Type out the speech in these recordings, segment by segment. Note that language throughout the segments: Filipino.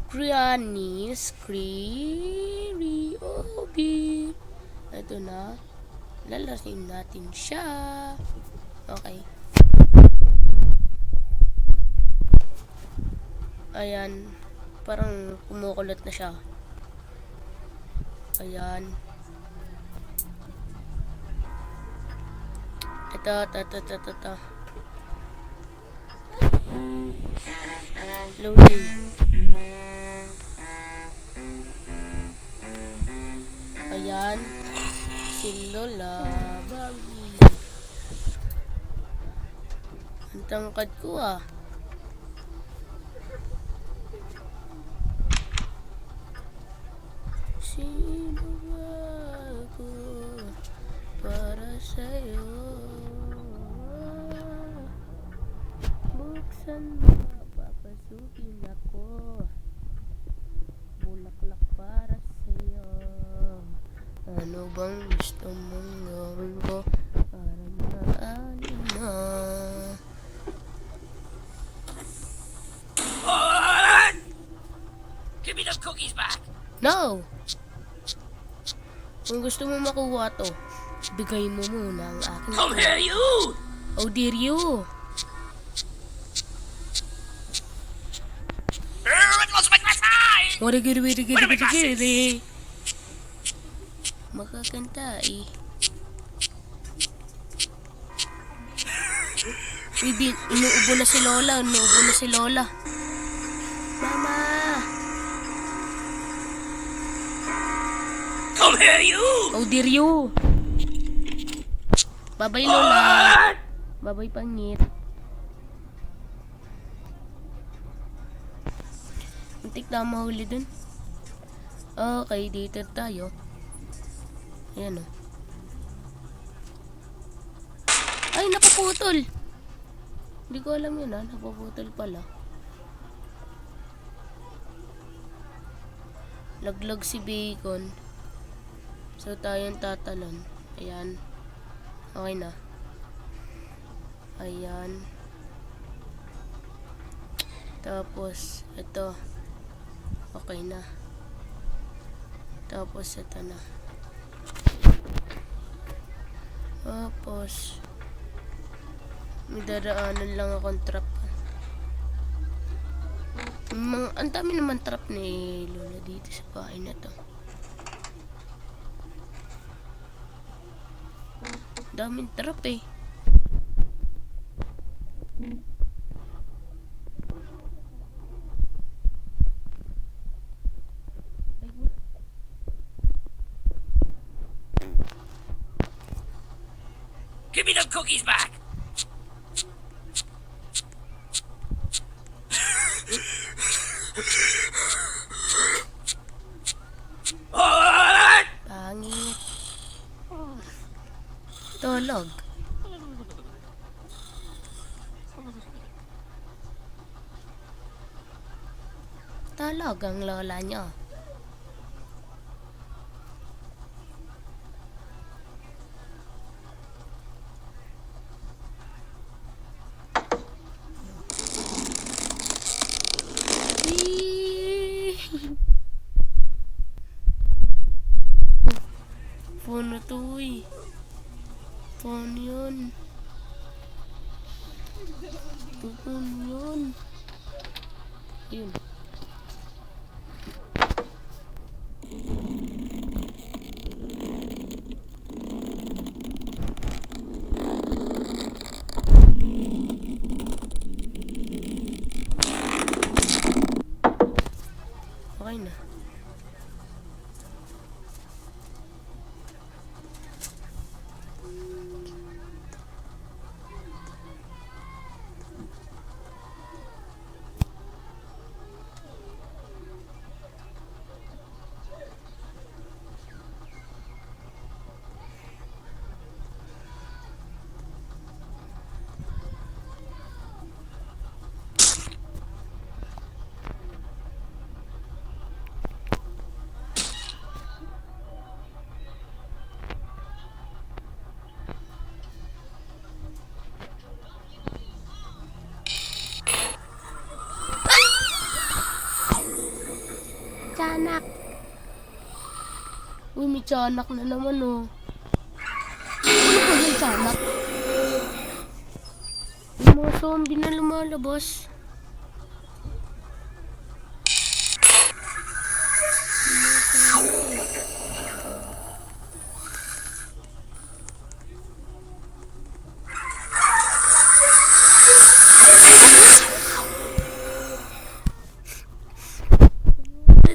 Granny Scary Obi. Ito na. Lalasin natin siya. Okay. Ayan. Parang kumukulot na siya. Ayan. Ito. Loading. Ayan. Si Lola Barbie. Ang tangkad ko ah. Sino ba ako para sa'yo? Buksan mo, papasukin ako. Bulaklak para sa'yo. Ano bang gusto mong gawin ko para maalim na? Give me those cookies back! No! Kung gusto mo makuha to, bigay mo muna ang aking Come here, you! Oh dear you! It looks like my side! Wari. Makakanta eh. Inuubo na si Lola. Mama! Come here, you! Oh dear you! Babay Lola! Babay pangit. Muntik na mahuli dun. Okay, dito tayo. Ayan o. Ay, napaputol! Hindi ko alam yun napaputol pala. Laglag si Bacon. So, tayong tatalon. Ayan. Okay na. Ayan. Tapos, ito. Okay na. Tapos, ito na. Tapos, may daraanan lang akong trap. Ang dami naman trap ni Lola dito sa bahay na to. Daming trap eh. Give me them cookies back! Pangit. Tulog. Tulog ang lola nyo. Phone na to eh. Phone yun. Phone yun. Yun. Okay na. tiyanak. Uy, may tiyanak na naman, oh. Ano ba yung tiyanak? Yung mga zombie na lumalabas.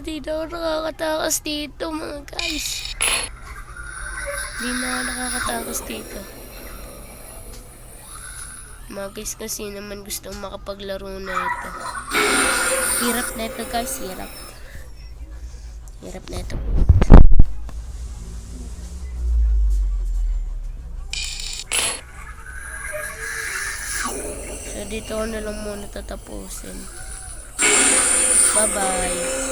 Hindi na ako nakakatakas dito, mga guys. Hindi na ako nakakatakas dito. Mga guys kasi naman gustong makapaglaro na ito. Hirap na ito, guys. Hirap. Hirap na ito. So dito ko na lang muna tatapusin. Bye-bye.